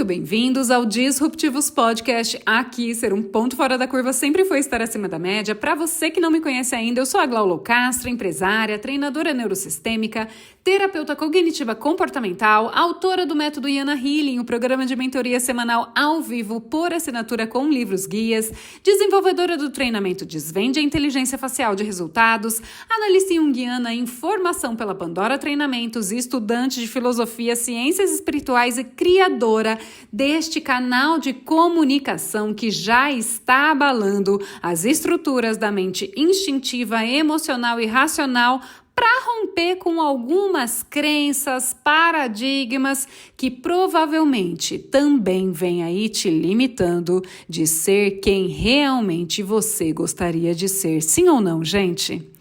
bem-vindos ao Disruptivos Podcast. Aqui, ser um ponto fora da curva sempre foi estar acima da média. Para você que não me conhece ainda, eu sou a Glaulo Castro, empresária, treinadora neurosistêmica, terapeuta cognitiva comportamental, autora do método Yana Healing, o programa de mentoria semanal ao vivo por assinatura com livros guias, desenvolvedora do treinamento Desvende a Inteligência Facial de Resultados, analista junguiana em formação pela Pandora Treinamentos, estudante de filosofia, ciências espirituais e criadora deste canal de comunicação que já está abalando as estruturas da mente instintiva, emocional e racional para romper com algumas crenças, paradigmas que provavelmente também vem aí te limitando de ser quem realmente você gostaria de ser. Sim ou não, gente?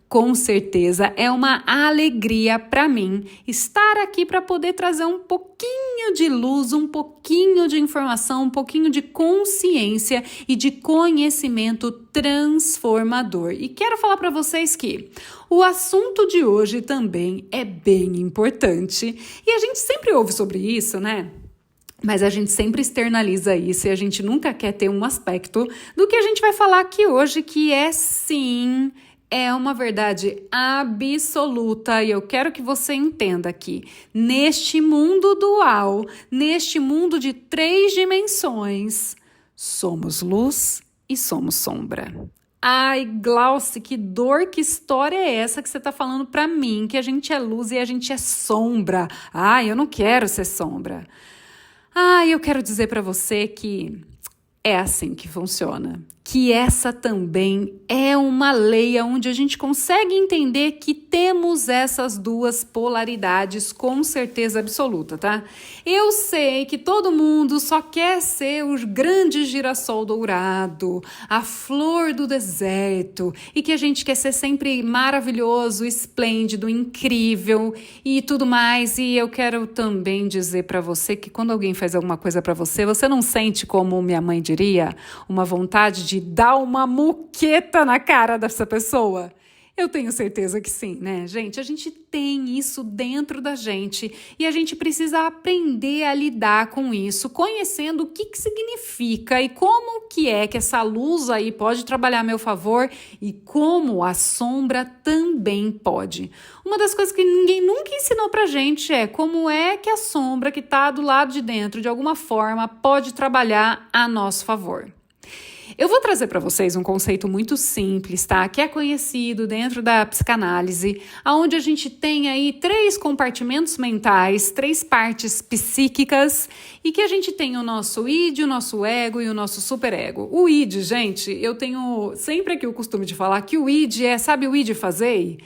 Com certeza é uma alegria para mim estar aqui para poder trazer um pouquinho de luz, um pouquinho de informação, um pouquinho de consciência e de conhecimento transformador. E quero falar para vocês que o assunto de hoje também é bem importante. E a gente sempre ouve sobre isso, né? Mas a gente sempre externaliza isso e a gente nunca quer ter um aspecto do que a gente vai falar aqui hoje, que é sim... É uma verdade absoluta e eu quero que você entenda que neste mundo dual, neste mundo de 3 dimensões, somos luz e somos sombra. Ai, Glauce, que dor, que história é essa que você está falando para mim, que a gente é luz e a gente é sombra? Ai, eu não quero ser sombra. Ai, eu quero dizer para você que é assim que funciona. Que essa também é uma lei onde a gente consegue entender que temos essas duas polaridades com certeza absoluta, tá? Eu sei que todo mundo só quer ser o grande girassol dourado, a flor do deserto, e que a gente quer ser sempre maravilhoso, esplêndido, incrível e tudo mais. E eu quero também dizer para você que quando alguém faz alguma coisa para você, você não sente, como minha mãe diria, uma vontade de dar uma muqueta na cara dessa pessoa? Eu tenho certeza que sim, né, gente? A gente tem isso dentro da gente e a gente precisa aprender a lidar com isso, conhecendo o que significa e como que é que essa luz aí pode trabalhar a meu favor e como a sombra também pode. Uma das coisas que ninguém nunca ensinou pra gente é como é que a sombra que tá do lado de dentro, de alguma forma, pode trabalhar a nosso favor. Eu vou trazer para vocês um conceito muito simples, tá? Que é conhecido dentro da psicanálise, onde a gente tem aí 3 compartimentos mentais, 3 partes psíquicas, e que a gente tem o nosso id, o nosso ego e o nosso superego. O id, gente, eu tenho sempre aqui o costume de falar que o id sabe o id fazer?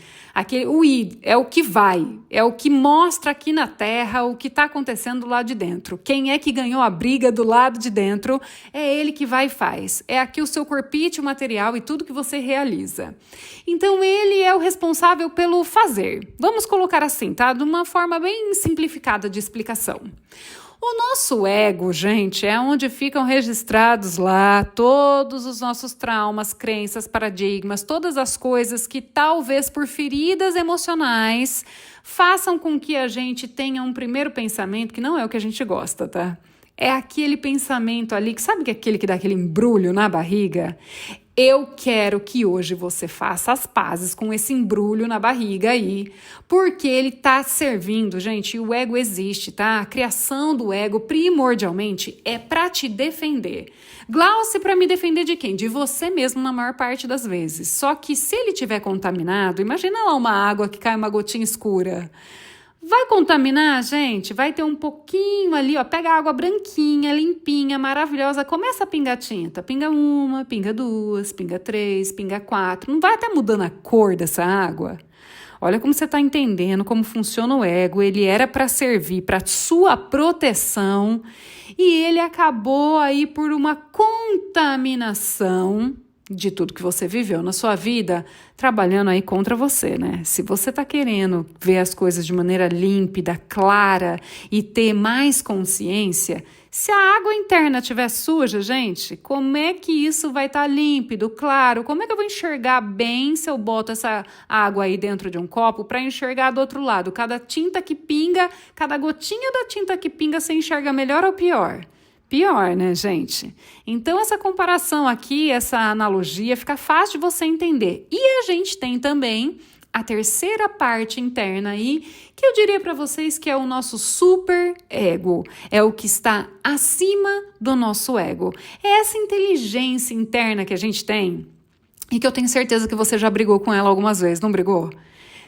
O id é o que vai, é o que mostra aqui na Terra o que está acontecendo do lado de dentro. Quem é que ganhou a briga do lado de dentro, é ele que vai e faz. É aqui o seu corpite, o material e tudo que você realiza. Então, ele é o responsável pelo fazer. Vamos colocar assim, tá? De uma forma bem simplificada de explicação. O nosso ego, gente, é onde ficam registrados lá todos os nossos traumas, crenças, paradigmas, todas as coisas que talvez por feridas emocionais façam com que a gente tenha um primeiro pensamento que não é o que a gente gosta, tá? É aquele pensamento ali, que sabe que é aquele que dá aquele embrulho na barriga? Eu quero que hoje você faça as pazes com esse embrulho na barriga aí, porque ele tá servindo, gente, o ego existe, tá? A criação do ego, primordialmente, é para te defender. Glauce, para me defender de quem? De você mesmo na maior parte das vezes. Só que se ele tiver contaminado, imagina lá uma água que cai uma gotinha escura. Vai contaminar, gente? Vai ter um pouquinho ali, ó. Pega a água branquinha, limpinha, maravilhosa. Começa a pingar tinta. Pinga 1, pinga 2, pinga 3, pinga 4. Não vai até mudando a cor dessa água? Olha como você está entendendo como funciona o ego. Ele era para servir para sua proteção e ele acabou aí por uma contaminação de tudo que você viveu na sua vida, trabalhando aí contra você, né? Se você tá querendo ver as coisas de maneira límpida, clara e ter mais consciência, se a água interna estiver suja, gente, como é que isso vai estar límpido, claro? Como é que eu vou enxergar bem se eu boto essa água aí dentro de um copo para enxergar do outro lado? Cada tinta que pinga, cada gotinha da tinta que pinga, você enxerga melhor ou pior? Pior, né, gente? Então, essa comparação aqui, essa analogia, fica fácil de você entender. E a gente tem também a terceira parte interna aí, que eu diria para vocês que é o nosso super ego. É o que está acima do nosso ego. É essa inteligência interna que a gente tem e que eu tenho certeza que você já brigou com ela algumas vezes, não brigou?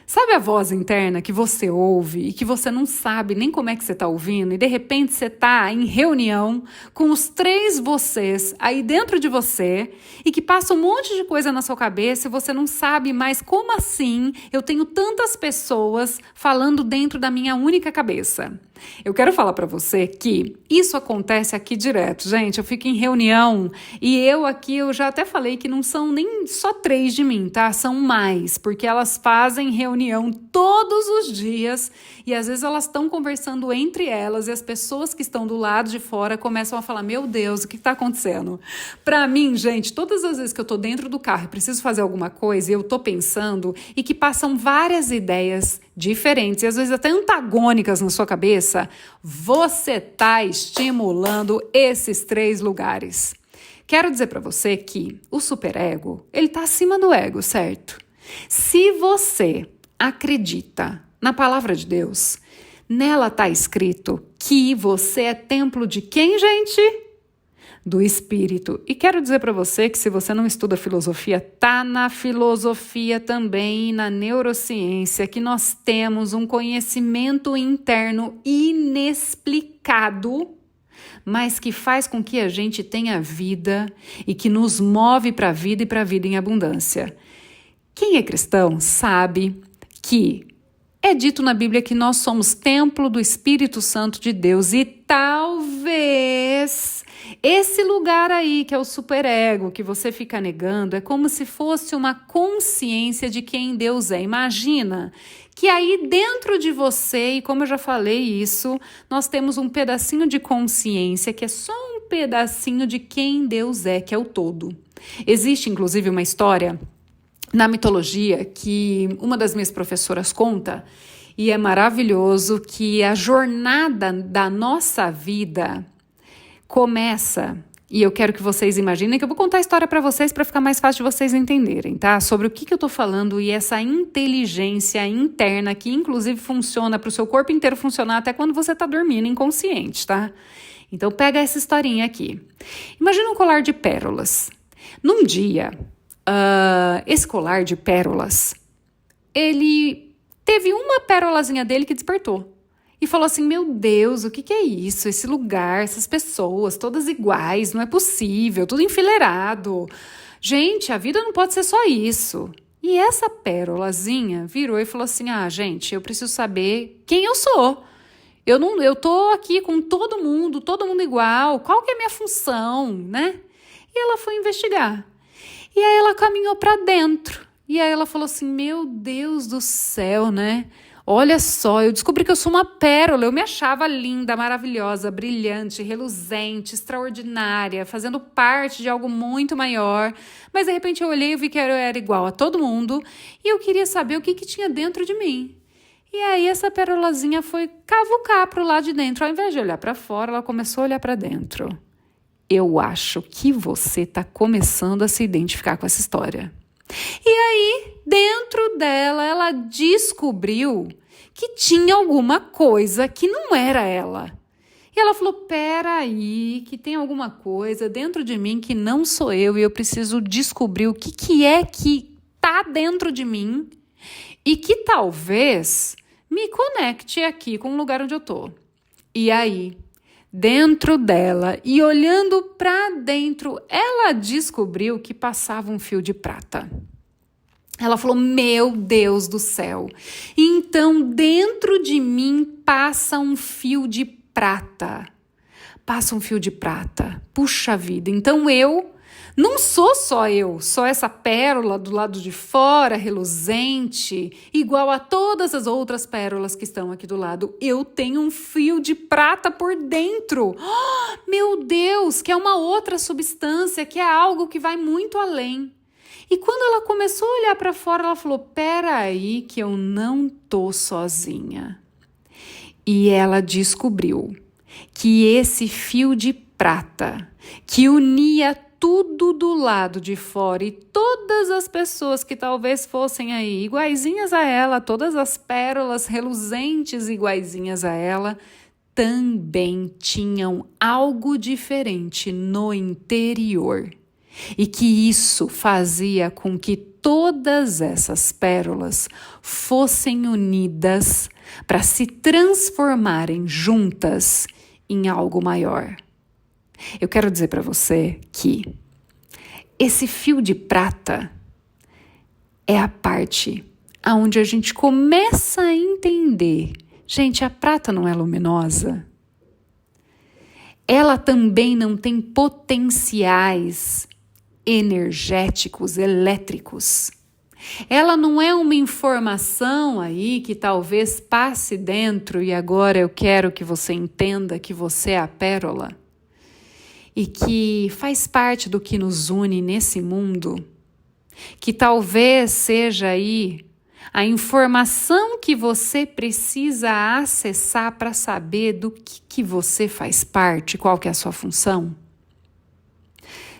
Sabe a voz interna que você ouve e que você não sabe nem como é que você está ouvindo e de repente você está em reunião com os 3 vocês aí dentro de você e que passa um monte de coisa na sua cabeça e você não sabe mais como assim eu tenho tantas pessoas falando dentro da minha única cabeça? Eu quero falar para você que isso acontece aqui direto, gente. Eu fico em reunião e eu já até falei que não são nem só 3 de mim, tá? São mais, porque elas fazem reunião todos os dias e às vezes elas estão conversando entre elas e as pessoas que estão do lado de fora começam a falar, meu Deus, o que está acontecendo? Para mim, gente, todas as vezes que eu tô dentro do carro e preciso fazer alguma coisa e eu tô pensando e que passam várias ideias diferentes e às vezes até antagônicas na sua cabeça, você está estimulando esses 3 lugares. Quero dizer para você que o superego, ele está acima do ego, certo? Se você acredita na palavra de Deus, nela está escrito que você é templo de quem, gente? Do Espírito. E quero dizer para você que se você não estuda filosofia, tá na filosofia também, na neurociência, que nós temos um conhecimento interno inexplicado, mas que faz com que a gente tenha vida e que nos move para a vida e para a vida em abundância. Quem é cristão sabe que é dito na Bíblia que nós somos templo do Espírito Santo de Deus e talvez esse lugar aí que é o superego que você fica negando é como se fosse uma consciência de quem Deus é. Imagina que aí dentro de você, e como eu já falei isso, nós temos um pedacinho de consciência que é só um pedacinho de quem Deus é, que é o todo. Existe inclusive uma história na mitologia que uma das minhas professoras conta, e é maravilhoso que a jornada da nossa vida começa, e eu quero que vocês imaginem que eu vou contar a história para vocês para ficar mais fácil de vocês entenderem, tá? Sobre o que eu tô falando e essa inteligência interna que inclusive funciona para o seu corpo inteiro funcionar até quando você tá dormindo inconsciente, tá? Então pega essa historinha aqui. Imagina um colar de pérolas. Num dia, esse colar de pérolas, ele teve uma pérolazinha dele que despertou. E falou assim, meu Deus, o que é isso? Esse lugar, essas pessoas, todas iguais, não é possível, tudo enfileirado. Gente, a vida não pode ser só isso. E essa pérolazinha virou e falou assim, gente, eu preciso saber quem eu sou. Eu tô aqui com todo mundo igual, qual que é a minha função, né? E ela foi investigar. E aí ela caminhou para dentro. E aí ela falou assim, meu Deus do céu, né? Olha só, eu descobri que eu sou uma pérola, eu me achava linda, maravilhosa, brilhante, reluzente, extraordinária, fazendo parte de algo muito maior, mas de repente eu olhei e vi que eu era igual a todo mundo e eu queria saber o que tinha dentro de mim. E aí essa pérolazinha foi cavucar para o lado de dentro, ao invés de olhar para fora, ela começou a olhar para dentro. Eu acho que você está começando a se identificar com essa história. E aí, dentro dela, ela descobriu que tinha alguma coisa que não era ela. E ela falou, peraí, que tem alguma coisa dentro de mim que não sou eu e eu preciso descobrir o que é que está dentro de mim e que talvez me conecte aqui com o lugar onde eu tô. E aí, dentro dela e olhando para dentro, ela descobriu que passava um fio de prata. Ela falou, meu Deus do céu, então dentro de mim passa um fio de prata. Passa um fio de prata. Puxa vida, então eu Não sou só eu, só essa pérola do lado de fora, reluzente, igual a todas as outras pérolas que estão aqui do lado. Eu tenho um fio de prata por dentro. Oh, meu Deus, que é uma outra substância, que é algo que vai muito além. E quando ela começou a olhar para fora, ela falou, peraí que eu não tô sozinha. E ela descobriu que esse fio de prata, que unia tudo do lado de fora e todas as pessoas que talvez fossem aí iguaizinhas a ela, todas as pérolas reluzentes iguaizinhas a ela, também tinham algo diferente no interior. E que isso fazia com que todas essas pérolas fossem unidas para se transformarem juntas em algo maior. Eu quero dizer para você que esse fio de prata é a parte onde a gente começa a entender. Gente, a prata não é luminosa. Ela também não tem potenciais energéticos, elétricos. Ela não é uma informação aí que talvez passe dentro e agora eu quero que você entenda que você é a pérola. E que faz parte do que nos une nesse mundo, que talvez seja aí a informação que você precisa acessar para saber do que você faz parte, qual que é a sua função.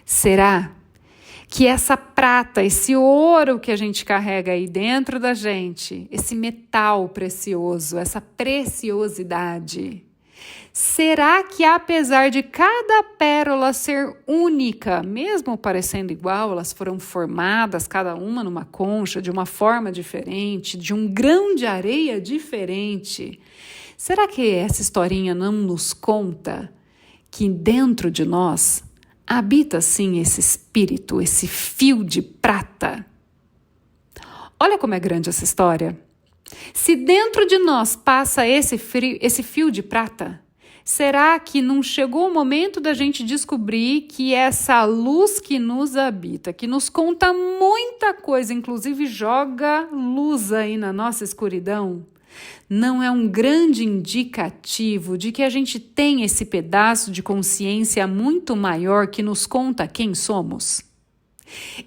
Será que essa prata, esse ouro que a gente carrega aí dentro da gente, esse metal precioso, essa preciosidade, será que apesar de cada pérola ser única, mesmo parecendo igual, elas foram formadas cada uma numa concha, de uma forma diferente, de um grão de areia diferente? Será que essa historinha não nos conta que dentro de nós habita sim esse espírito, esse fio de prata? Olha como é grande essa história. Se dentro de nós passa esse fio de prata, será que não chegou o momento da gente descobrir que essa luz que nos habita, que nos conta muita coisa, inclusive joga luz aí na nossa escuridão, não é um grande indicativo de que a gente tem esse pedaço de consciência muito maior que nos conta quem somos?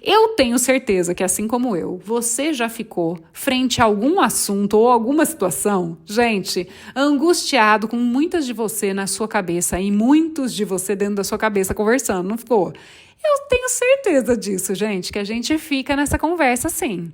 Eu tenho certeza que, assim como eu, você já ficou frente a algum assunto ou alguma situação, gente, angustiado com muitas de você na sua cabeça e muitos de você dentro da sua cabeça conversando, não ficou? Eu tenho certeza disso, gente, que a gente fica nessa conversa assim.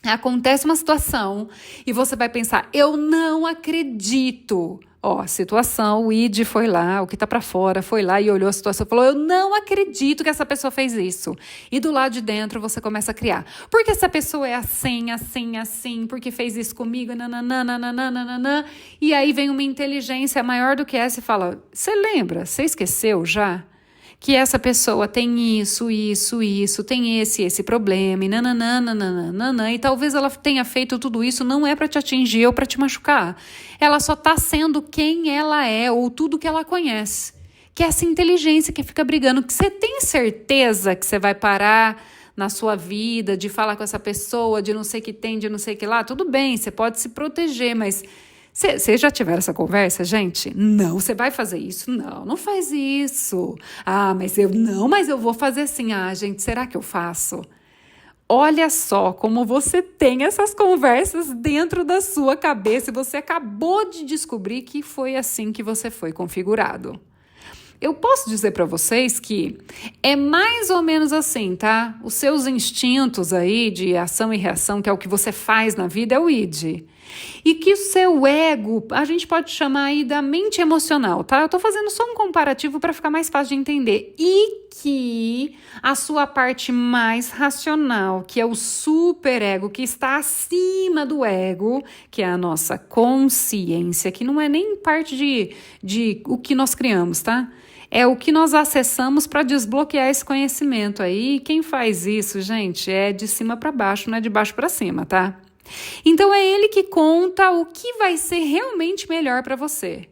Acontece uma situação e você vai pensar, eu não acredito. Ó, situação, o id foi lá, o que tá pra fora foi lá e olhou a situação e falou, eu não acredito que essa pessoa fez isso. E do lado de dentro você começa a criar. Porque essa pessoa é assim, assim, assim, porque fez isso comigo, nananana. E aí vem uma inteligência maior do que essa e fala, você lembra? Você esqueceu já? Que essa pessoa tem isso, tem esse problema, e nananana, e talvez ela tenha feito tudo isso não é para te atingir ou para te machucar. Ela só está sendo quem ela é ou tudo que ela conhece. Que é essa inteligência que fica brigando, que você tem certeza que você vai parar na sua vida de falar com essa pessoa, de não sei o que tem, de não sei o que lá, tudo bem, você pode se proteger, mas... Vocês já tiveram essa conversa, gente? Não, você vai fazer isso? Não, não faz isso. Ah, mas eu vou fazer assim. Ah, gente, será que eu faço? Olha só como você tem essas conversas dentro da sua cabeça e você acabou de descobrir que foi assim que você foi configurado. Eu posso dizer para vocês que é mais ou menos assim, tá? Os seus instintos aí de ação e reação, que é o que você faz na vida, é o id. E que o seu ego, a gente pode chamar aí da mente emocional, tá? Eu tô fazendo só um comparativo para ficar mais fácil de entender. E que a sua parte mais racional, que é o superego, que está acima do ego, que é a nossa consciência, que não é nem parte de o que nós criamos, tá? É o que nós acessamos para desbloquear esse conhecimento aí. E quem faz isso, gente, é de cima para baixo, não é de baixo para cima, tá? Então é ele que conta o que vai ser realmente melhor para você.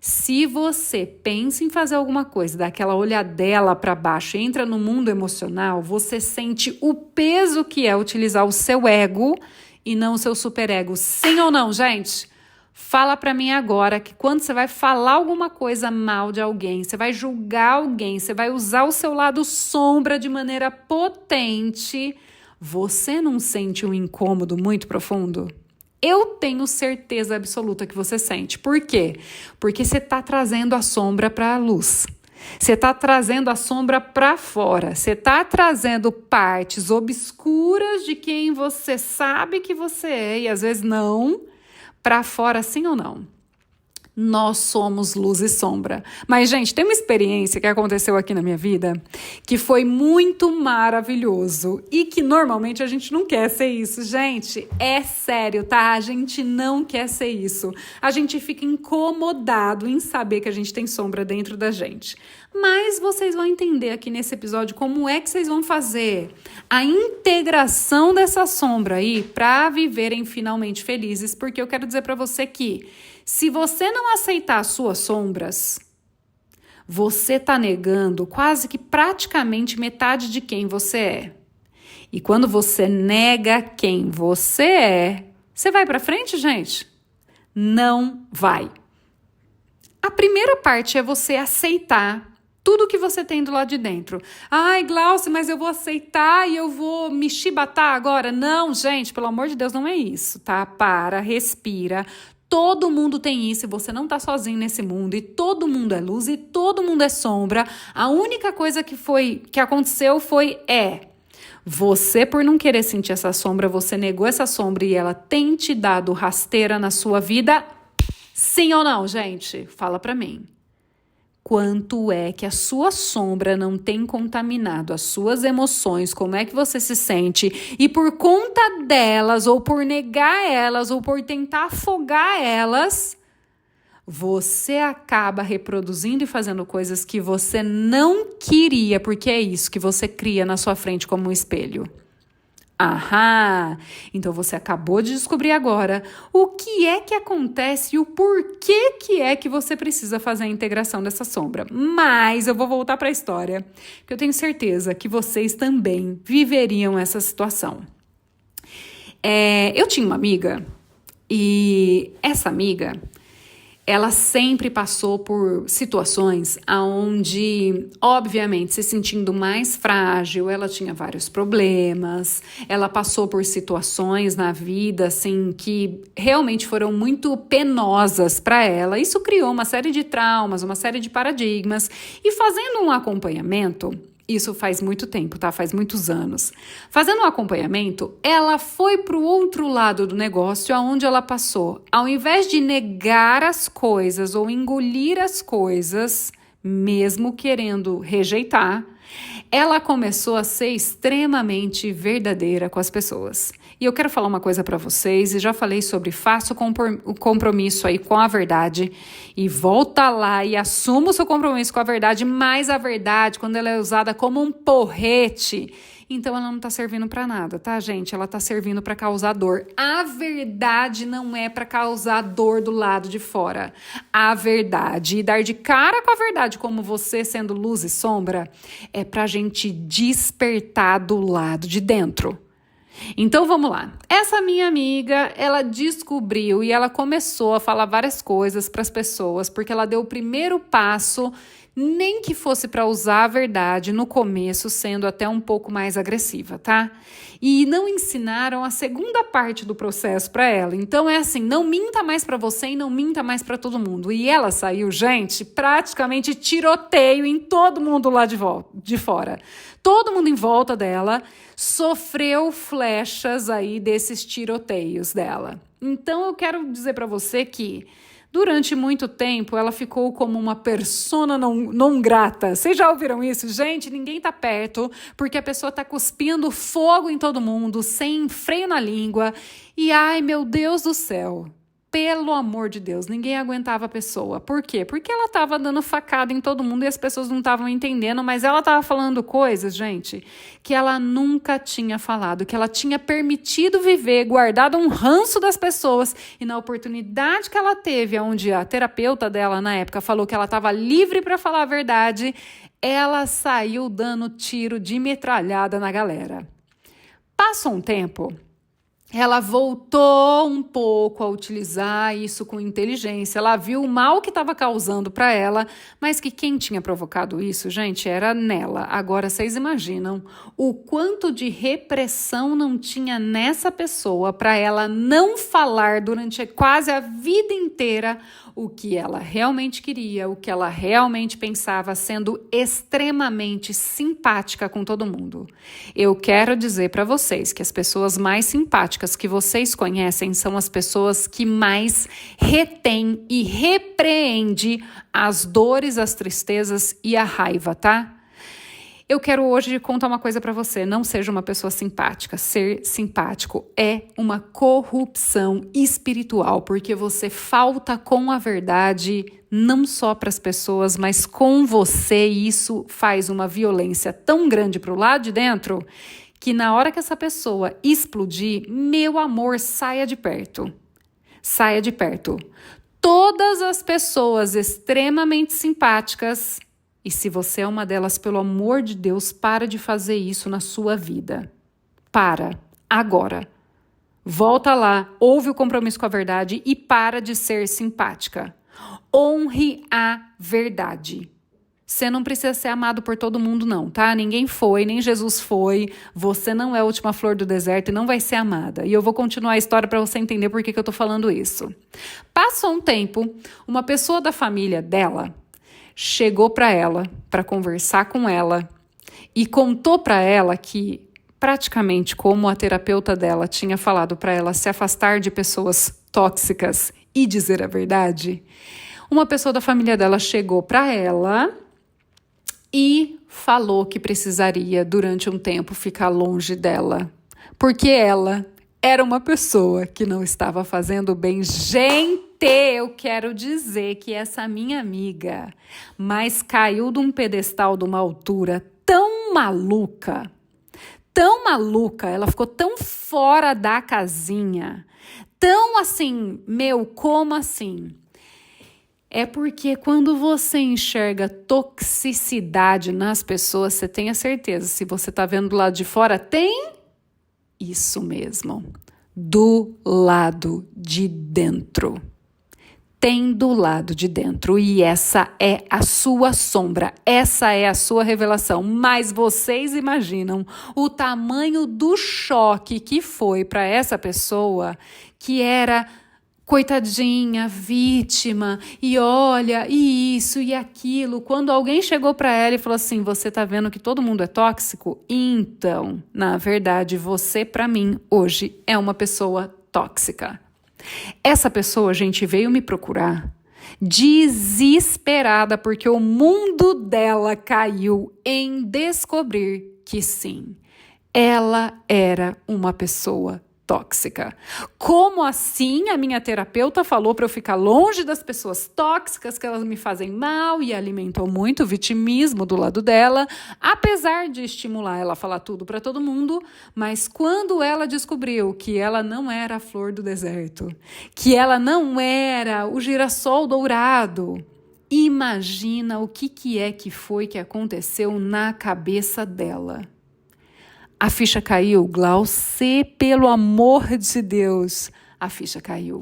Se você pensa em fazer alguma coisa, dá aquela olhadela para baixo, entra no mundo emocional, você sente o peso que é utilizar o seu ego e não o seu superego. Sim ou não, gente? Fala para mim agora que quando você vai falar alguma coisa mal de alguém, você vai julgar alguém, você vai usar o seu lado sombra de maneira potente, você não sente um incômodo muito profundo? Eu tenho certeza absoluta que você sente. Por quê? Porque você está trazendo a sombra para a luz. Você está trazendo a sombra para fora. Você está trazendo partes obscuras de quem você sabe que você é e às vezes não, para fora, sim ou não? Nós somos luz e sombra. Mas, gente, tem uma experiência que aconteceu aqui na minha vida que foi muito maravilhoso e que normalmente a gente não quer ser isso. Gente, é sério, tá? A gente não quer ser isso. A gente fica incomodado em saber que a gente tem sombra dentro da gente. Mas vocês vão entender aqui nesse episódio como é que vocês vão fazer a integração dessa sombra aí para viverem finalmente felizes, porque eu quero dizer para você que se você não aceitar as suas sombras, você está negando quase que praticamente metade de quem você é. E quando você nega quem você é, você vai para frente, gente? Não vai. A primeira parte é você aceitar tudo que você tem do lado de dentro. Ai, Glaucia, mas eu vou aceitar e eu vou me chibatar agora? Não, gente, pelo amor de Deus, não é isso, tá? Para, respira. Todo mundo tem isso e você não tá sozinho nesse mundo. E todo mundo é luz e todo mundo é sombra. A única coisa que aconteceu foi você, por não querer sentir essa sombra, você negou essa sombra e ela tem te dado rasteira na sua vida? Sim ou não, gente? Fala pra mim. Quanto é que a sua sombra não tem contaminado as suas emoções, como é que você se sente, e por conta delas, ou por negar elas, ou por tentar afogar elas, você acaba reproduzindo e fazendo coisas que você não queria, porque é isso que você cria na sua frente como um espelho. Aham! Então você acabou de descobrir agora o que é que acontece e o porquê que é que você precisa fazer a integração dessa sombra. Mas eu vou voltar para a história, porque eu tenho certeza que vocês também viveriam essa situação. Eu tinha uma amiga e essa amiga, ela sempre passou por situações onde, obviamente, se sentindo mais frágil, ela tinha vários problemas, ela passou por situações na vida, assim, que realmente foram muito penosas para ela. Isso criou uma série de traumas, uma série de paradigmas, e fazendo um acompanhamento, isso faz muito tempo, tá? Faz muitos anos. Fazendo um acompanhamento, ela foi para o outro lado do negócio, aonde ela passou. Ao invés de negar as coisas ou engolir as coisas, mesmo querendo rejeitar, ela começou a ser extremamente verdadeira com as pessoas. E eu quero falar uma coisa para vocês, e já falei sobre faça o compromisso aí com a verdade, e volta lá e assuma o seu compromisso com a verdade, mas a verdade, quando ela é usada como um porrete, então ela não tá servindo para nada, tá, gente? Ela tá servindo para causar dor. A verdade não é para causar dor do lado de fora. A verdade, e dar de cara com a verdade, como você sendo luz e sombra, é pra gente despertar do lado de dentro. Então vamos lá, essa minha amiga, ela descobriu e ela começou a falar várias coisas para as pessoas, porque ela deu o primeiro passo, nem que fosse para usar a verdade no começo, sendo até um pouco mais agressiva, tá? E não ensinaram a segunda parte do processo para ela. Então é assim, não minta mais para você e não minta mais para todo mundo. E ela saiu, gente, praticamente tiroteio em todo mundo lá de fora. Todo mundo em volta dela sofreu flechas aí desses tiroteios dela. Então eu quero dizer para você que durante muito tempo, ela ficou como uma persona não grata. Vocês já ouviram isso? Gente, ninguém tá perto, porque a pessoa tá cuspindo fogo em todo mundo, sem freio na língua. E, ai, meu Deus do céu, Pelo amor de Deus, ninguém aguentava a pessoa. Por quê? Porque ela estava dando facada em todo mundo e as pessoas não estavam entendendo, mas ela estava falando coisas, gente, que ela nunca tinha falado, que ela tinha permitido viver, guardado um ranço das pessoas, e na oportunidade que ela teve, onde a terapeuta dela na época falou que ela estava livre para falar a verdade, ela saiu dando tiro de metralhada na galera. Passou um tempo, ela voltou um pouco a utilizar isso com inteligência. Ela viu o mal que estava causando para ela, mas que quem tinha provocado isso, gente, era nela. Agora, vocês imaginam o quanto de repressão não tinha nessa pessoa para ela não falar durante quase a vida inteira o que ela realmente queria, o que ela realmente pensava, sendo extremamente simpática com todo mundo. Eu quero dizer para vocês que as pessoas mais simpáticas que vocês conhecem são as pessoas que mais retêm e repreendem as dores, as tristezas e a raiva, tá? Eu quero hoje contar uma coisa para você. Não seja uma pessoa simpática. Ser simpático é uma corrupção espiritual, porque você falta com a verdade não só para as pessoas, mas com você. E isso faz uma violência tão grande para o lado de dentro que na hora que essa pessoa explodir, meu amor, saia de perto. Saia de perto. Todas as pessoas extremamente simpáticas, e se você é uma delas, pelo amor de Deus, para de fazer isso na sua vida. Para, agora. Volta lá, ouve o compromisso com a verdade e para de ser simpática. Honre a verdade. Você não precisa ser amado por todo mundo, não, tá? Ninguém foi, nem Jesus foi. Você não é a última flor do deserto e não vai ser amada. E eu vou continuar a história para você entender por que eu tô falando isso. Passou um tempo, uma pessoa da família dela chegou para ela, para conversar com ela, e contou para ela que, praticamente como a terapeuta dela tinha falado para ela se afastar de pessoas tóxicas e dizer a verdade, uma pessoa da família dela chegou para ela e falou que precisaria, durante um tempo, ficar longe dela, porque ela era uma pessoa que não estava fazendo bem. Gente, eu quero dizer que essa minha amiga, mas caiu de um pedestal de uma altura tão maluca, ela ficou tão fora da casinha, tão assim, como assim? É porque quando você enxerga toxicidade nas pessoas, você tem a certeza, se você está vendo do lado de fora, tem isso mesmo, do lado de dentro. Tem do lado de dentro, e essa é a sua sombra, essa é a sua revelação. Mas vocês imaginam o tamanho do choque que foi para essa pessoa que era coitadinha, vítima, e olha, e isso e aquilo. Quando alguém chegou para ela e falou assim, você tá vendo que todo mundo é tóxico? Então, na verdade, você para mim hoje é uma pessoa tóxica. Essa pessoa, gente, veio me procurar desesperada porque o mundo dela caiu em descobrir que sim, ela era uma pessoa tóxica. Como assim? A minha terapeuta falou para eu ficar longe das pessoas tóxicas, que elas me fazem mal, e alimentou muito o vitimismo do lado dela, apesar de estimular ela a falar tudo para todo mundo. Mas quando ela descobriu que ela não era a flor do deserto, que ela não era o girassol dourado, imagina o que é que foi que aconteceu na cabeça dela. A ficha caiu, Glauce, pelo amor de Deus, a ficha caiu.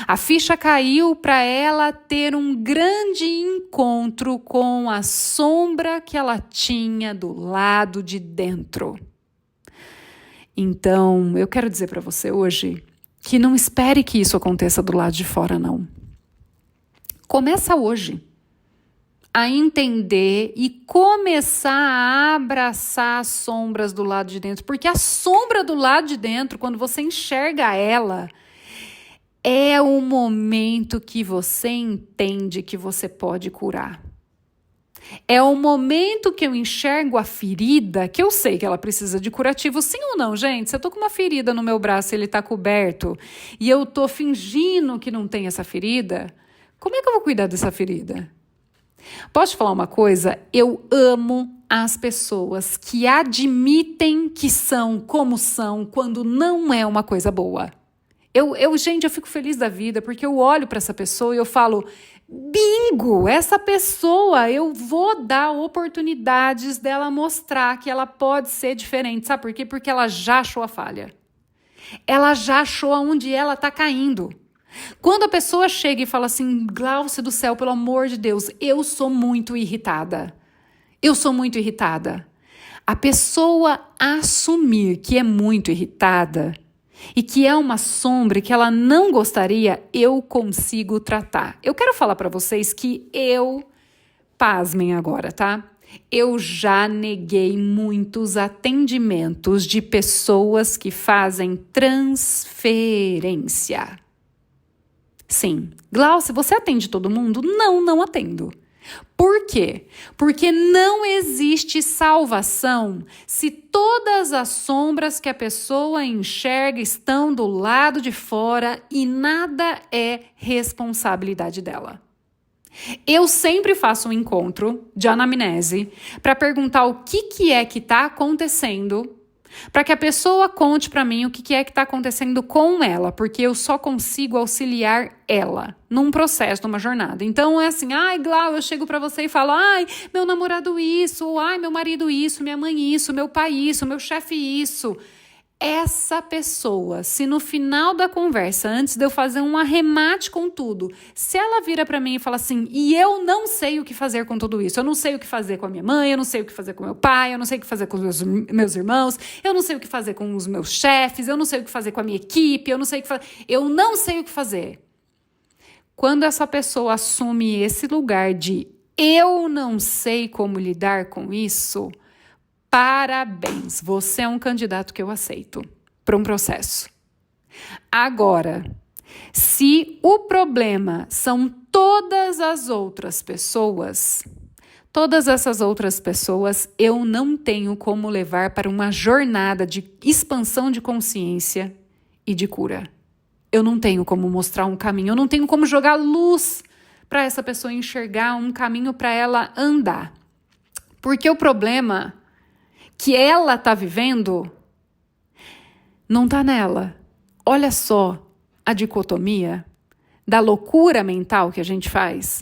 A ficha caiu para ela ter um grande encontro com a sombra que ela tinha do lado de dentro. Então, eu quero dizer para você hoje que não espere que isso aconteça do lado de fora, não. Começa hoje a entender e começar a abraçar as sombras do lado de dentro. Porque a sombra do lado de dentro, quando você enxerga ela, é o momento que você entende que você pode curar. É o momento que eu enxergo a ferida, que eu sei que ela precisa de curativo, sim ou não, gente? Se eu tô com uma ferida no meu braço e ele tá coberto, e eu tô fingindo que não tem essa ferida, como é que eu vou cuidar dessa ferida? Posso te falar uma coisa? Eu amo as pessoas que admitem que são como são quando não é uma coisa boa. Gente, eu fico feliz da vida porque eu olho para essa pessoa e eu falo, bingo, essa pessoa, eu vou dar oportunidades dela mostrar que ela pode ser diferente. Sabe por quê? Porque ela já achou a falha. Ela já achou onde ela está caindo. Quando a pessoa chega e fala assim, Glaucia do céu, pelo amor de Deus, eu sou muito irritada. Eu sou muito irritada. A pessoa assumir que é muito irritada e que é uma sombra que ela não gostaria, eu consigo tratar. Eu quero falar para vocês que pasmem agora, tá? Eu já neguei muitos atendimentos de pessoas que fazem transferência. Sim. Glaucia, você atende todo mundo? Não, não atendo. Por quê? Porque não existe salvação se todas as sombras que a pessoa enxerga estão do lado de fora e nada é responsabilidade dela. Eu sempre faço um encontro de anamnese para perguntar o que é que está acontecendo, para que a pessoa conte para mim o que é que está acontecendo com ela, porque eu só consigo auxiliar ela num processo, numa jornada. Então é assim, ai, Glau, eu chego para você e falo, ai, meu namorado isso, ou, ai, meu marido isso, minha mãe isso, meu pai isso, meu chefe isso. Essa pessoa, se no final da conversa, antes de eu fazer um arremate com tudo, se ela vira para mim e fala assim, e eu não sei o que fazer com tudo isso, eu não sei o que fazer com a minha mãe, eu não sei o que fazer com meu pai, eu não sei o que fazer com os meus irmãos, eu não sei o que fazer com os meus chefes, eu não sei o que fazer com a minha equipe, eu não sei o que fazer. Quando essa pessoa assume esse lugar de eu não sei como lidar com isso, parabéns, você é um candidato que eu aceito para um processo. Agora, se o problema são todas as outras pessoas, todas essas outras pessoas eu não tenho como levar para uma jornada de expansão de consciência e de cura. Eu não tenho como mostrar um caminho, eu não tenho como jogar luz para essa pessoa enxergar um caminho para ela andar. Porque o problema que ela está vivendo não está nela. Olha só a dicotomia da loucura mental que a gente faz.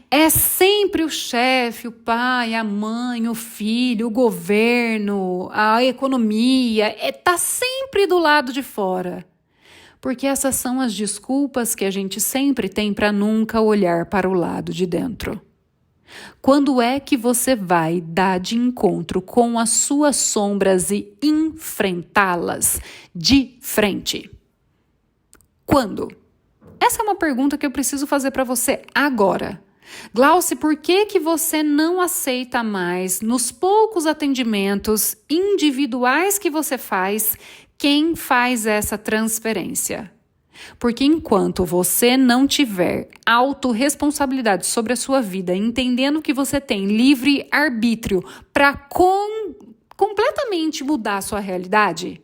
É sempre o chefe, o pai, a mãe, o filho, o governo, a economia. Tá sempre do lado de fora. Porque essas são as desculpas que a gente sempre tem para nunca olhar para o lado de dentro. Quando é que você vai dar de encontro com as suas sombras e enfrentá-las de frente? Quando? Essa é uma pergunta que eu preciso fazer para você agora. Glaucia, por que você não aceita mais, nos poucos atendimentos individuais que você faz, quem faz essa transferência? Porque enquanto você não tiver autorresponsabilidade sobre a sua vida, entendendo que você tem livre arbítrio para completamente mudar a sua realidade,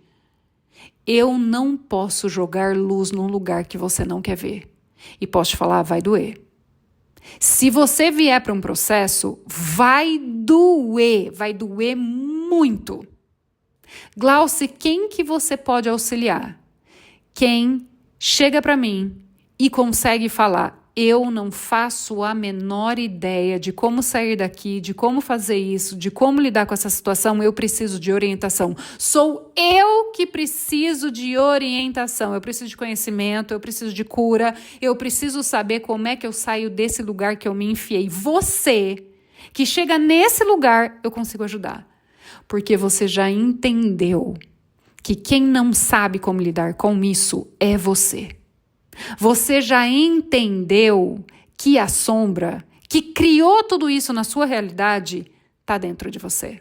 eu não posso jogar luz num lugar que você não quer ver. E posso te falar, vai doer. Se você vier para um processo, vai doer muito. Glaucia, quem que você pode auxiliar? Quem chega para mim e consegue falar, eu não faço a menor ideia de como sair daqui, de como fazer isso, de como lidar com essa situação, eu preciso de orientação. Sou eu que preciso de orientação, eu preciso de conhecimento, eu preciso de cura, eu preciso saber como é que eu saio desse lugar que eu me enfiei. Você que chega nesse lugar, eu consigo ajudar. Porque você já entendeu que quem não sabe como lidar com isso é você. Você já entendeu que a sombra que criou tudo isso na sua realidade está dentro de você.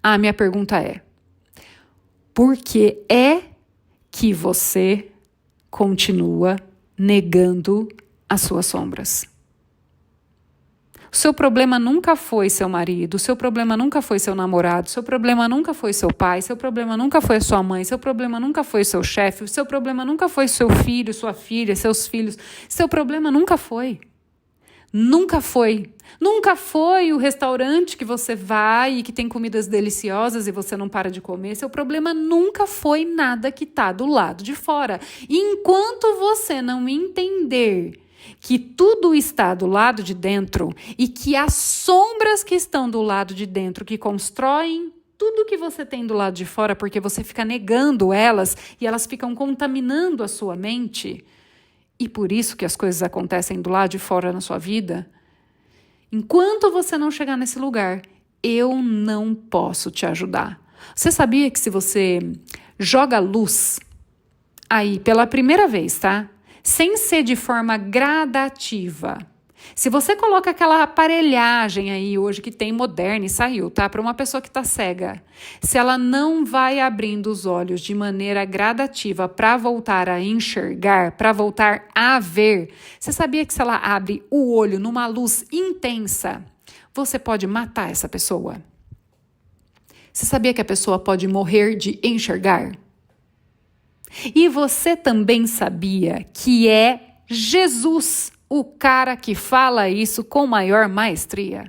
A minha pergunta é: por que é que você continua negando as suas sombras? O seu problema nunca foi seu marido, o seu problema nunca foi seu namorado, o seu problema nunca foi seu pai, seu problema nunca foi sua mãe, seu problema nunca foi seu chefe, o seu problema nunca foi seu filho, sua filha, seus filhos. Seu problema nunca foi. Nunca foi. Nunca foi o restaurante que você vai e que tem comidas deliciosas e você não para de comer. Seu problema nunca foi nada que está do lado de fora. E enquanto você não entender que tudo está do lado de dentro e que as sombras que estão do lado de dentro que constroem tudo que você tem do lado de fora, porque você fica negando elas e elas ficam contaminando a sua mente, e por isso que as coisas acontecem do lado de fora na sua vida, enquanto você não chegar nesse lugar, eu não posso te ajudar. Você sabia que se você joga luz aí pela primeira vez, tá? Sem ser de forma gradativa. Se você coloca aquela aparelhagem aí hoje que tem moderna e saiu, tá? Para uma pessoa que está cega. Se ela não vai abrindo os olhos de maneira gradativa para voltar a enxergar, para voltar a ver. Você sabia que se ela abre o olho numa luz intensa, você pode matar essa pessoa? Você sabia que a pessoa pode morrer de enxergar? E você também sabia que é Jesus o cara que fala isso com maior maestria?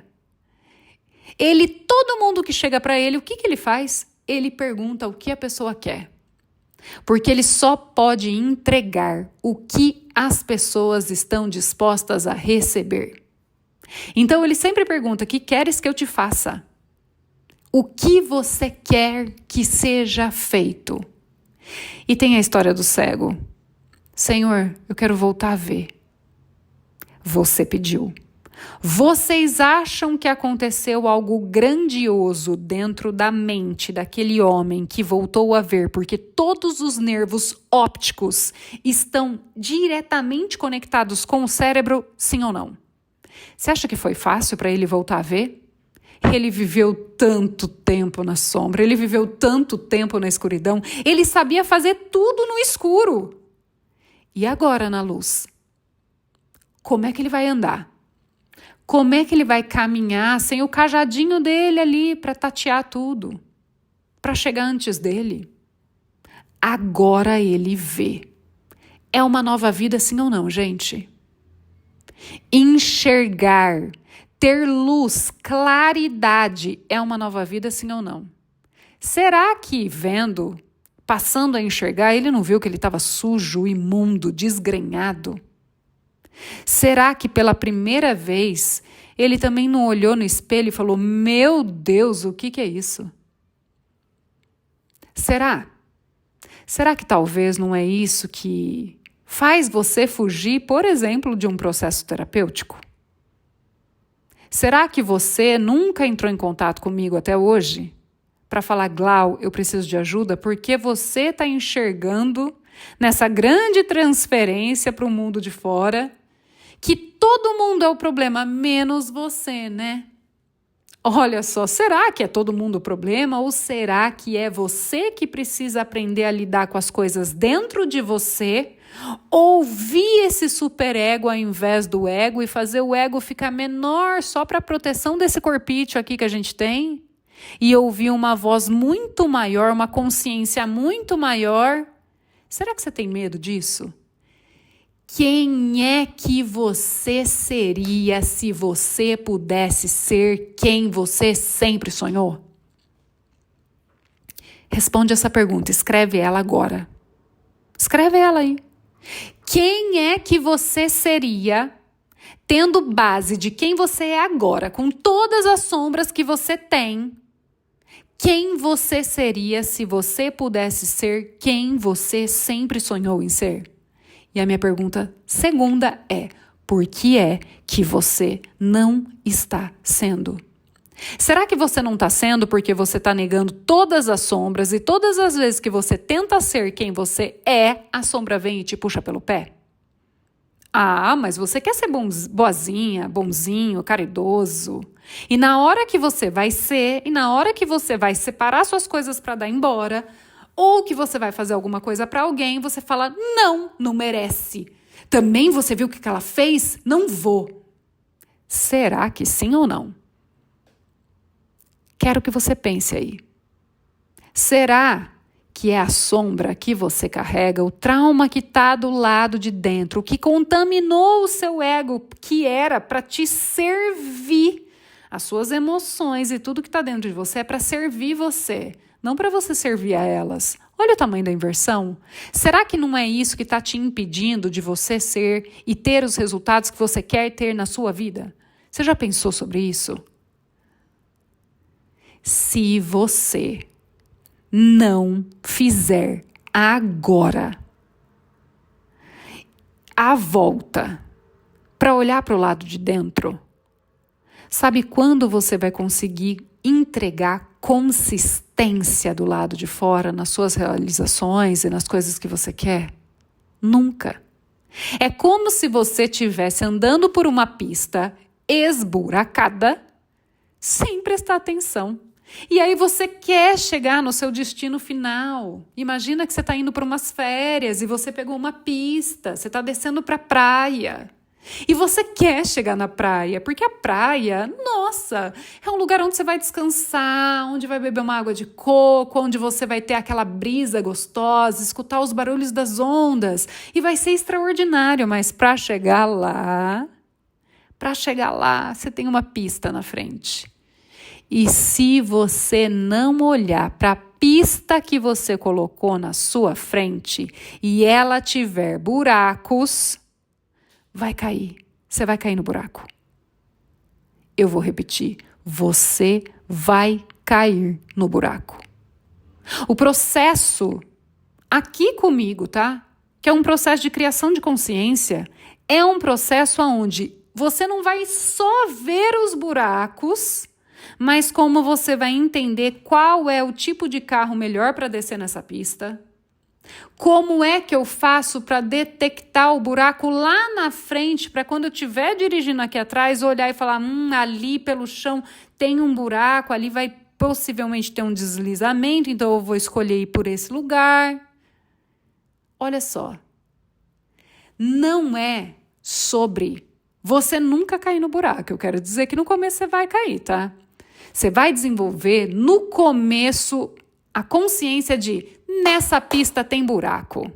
Todo mundo que chega para ele, o que ele faz? Ele pergunta o que a pessoa quer. Porque ele só pode entregar o que as pessoas estão dispostas a receber. Então ele sempre pergunta: o que queres que eu te faça? O que você quer que seja feito? E tem a história do cego. Senhor, eu quero voltar a ver. Você pediu. Vocês acham que aconteceu algo grandioso dentro da mente daquele homem que voltou a ver, porque todos os nervos ópticos estão diretamente conectados com o cérebro, sim ou não? Você acha que foi fácil para ele voltar a ver? Ele viveu tanto tempo na sombra, ele viveu tanto tempo na escuridão, ele sabia fazer tudo no escuro. E agora na luz? Como é que ele vai andar? Como é que ele vai caminhar sem o cajadinho dele ali para tatear tudo? Para chegar antes dele? Agora ele vê. É uma nova vida, sim ou não, gente? Enxergar, ter luz, claridade, é uma nova vida, sim ou não? Será que vendo, passando a enxergar, ele não viu que ele estava sujo, imundo, desgrenhado? Será que pela primeira vez ele também não olhou no espelho e falou: meu Deus, o que é isso? Será? Será que talvez não é isso que faz você fugir, por exemplo, de um processo terapêutico? Será que você nunca entrou em contato comigo até hoje para falar: Glau, eu preciso de ajuda, porque você está enxergando nessa grande transferência para o mundo de fora que todo mundo é o problema, menos você, né? Olha só, será que é todo mundo o problema ou será que é você que precisa aprender a lidar com as coisas dentro de você, ouvir esse superego ao invés do ego e fazer o ego ficar menor só para proteção desse corpício aqui que a gente tem? E ouvir uma voz muito maior, uma consciência muito maior? Será que você tem medo disso? Quem é que você seria se você pudesse ser quem você sempre sonhou? Responde essa pergunta, escreve ela agora. Escreve ela aí. Quem é que você seria, tendo base de quem você é agora, com todas as sombras que você tem? Quem você seria se você pudesse ser quem você sempre sonhou em ser? E a minha pergunta segunda é: por que é que você não está sendo? Será que você não está sendo porque você está negando todas as sombras e todas as vezes que você tenta ser quem você é, a sombra vem e te puxa pelo pé? Ah, mas você quer ser boazinha, bonzinho, caridoso. E na hora que você vai ser, e na hora que você vai separar suas coisas para dar embora, ou que você vai fazer alguma coisa para alguém, você fala: não, não merece. Também você viu o que ela fez? Não vou. Será que sim ou não? Quero que você pense aí. Será que é a sombra que você carrega, o trauma que está do lado de dentro, que contaminou o seu ego, que era para te servir? As suas emoções e tudo que está dentro de você é para servir você, não para você servir a elas. Olha o tamanho da inversão. Será que não é isso que está te impedindo de você ser e ter os resultados que você quer ter na sua vida? Você já pensou sobre isso? Se você não fizer agora a volta para olhar para o lado de dentro, sabe quando você vai conseguir entregar consistência do lado de fora nas suas realizações e nas coisas que você quer? Nunca. É como se você estivesse andando por uma pista esburacada sem prestar atenção. E aí você quer chegar no seu destino final. Imagina que você está indo para umas férias e você pegou uma pista, você está descendo para a praia. E você quer chegar na praia, porque a praia, nossa, é um lugar onde você vai descansar, onde vai beber uma água de coco, onde você vai ter aquela brisa gostosa, escutar os barulhos das ondas. E vai ser extraordinário, mas para chegar lá, você tem uma pista na frente. E se você não olhar para a pista que você colocou na sua frente e ela tiver buracos, vai cair. Você vai cair no buraco. Eu vou repetir. Você vai cair no buraco. O processo aqui comigo, tá? Que é um processo de criação de consciência, é um processo onde você não vai só ver os buracos, mas como você vai entender qual é o tipo de carro melhor para descer nessa pista. Como é que eu faço para detectar o buraco lá na frente, para quando eu estiver dirigindo aqui atrás, olhar e falar, ali pelo chão tem um buraco, ali vai possivelmente ter um deslizamento, então eu vou escolher ir por esse lugar. Olha só, não é sobre você nunca cair no buraco. Eu quero dizer que no começo você vai cair, tá? Você vai desenvolver no começo a consciência de nessa pista tem buraco.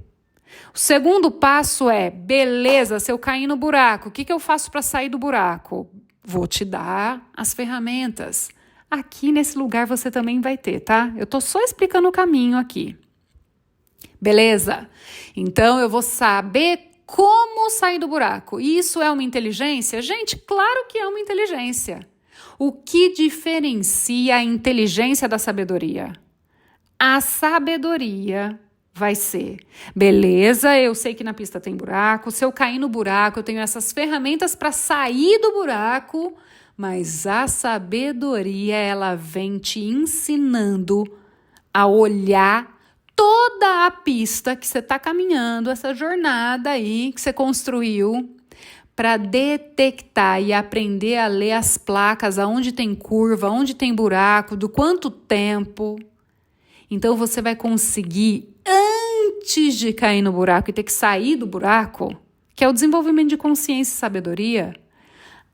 O segundo passo é, beleza, se eu cair no buraco, o que eu faço para sair do buraco? Vou te dar as ferramentas. Aqui nesse lugar você também vai ter, tá? Eu tô só explicando o caminho aqui. Beleza? Então eu vou saber como sair do buraco. Isso é uma inteligência? Gente, claro que é uma inteligência. O que diferencia a inteligência da sabedoria? A sabedoria vai ser, beleza, eu sei que na pista tem buraco, se eu cair no buraco, eu tenho essas ferramentas para sair do buraco, mas a sabedoria, ela vem te ensinando a olhar toda a pista que você está caminhando, essa jornada aí que você construiu, para detectar e aprender a ler as placas, aonde tem curva, onde tem buraco, do quanto tempo. Então você vai conseguir, antes de cair no buraco e ter que sair do buraco, que é o desenvolvimento de consciência e sabedoria,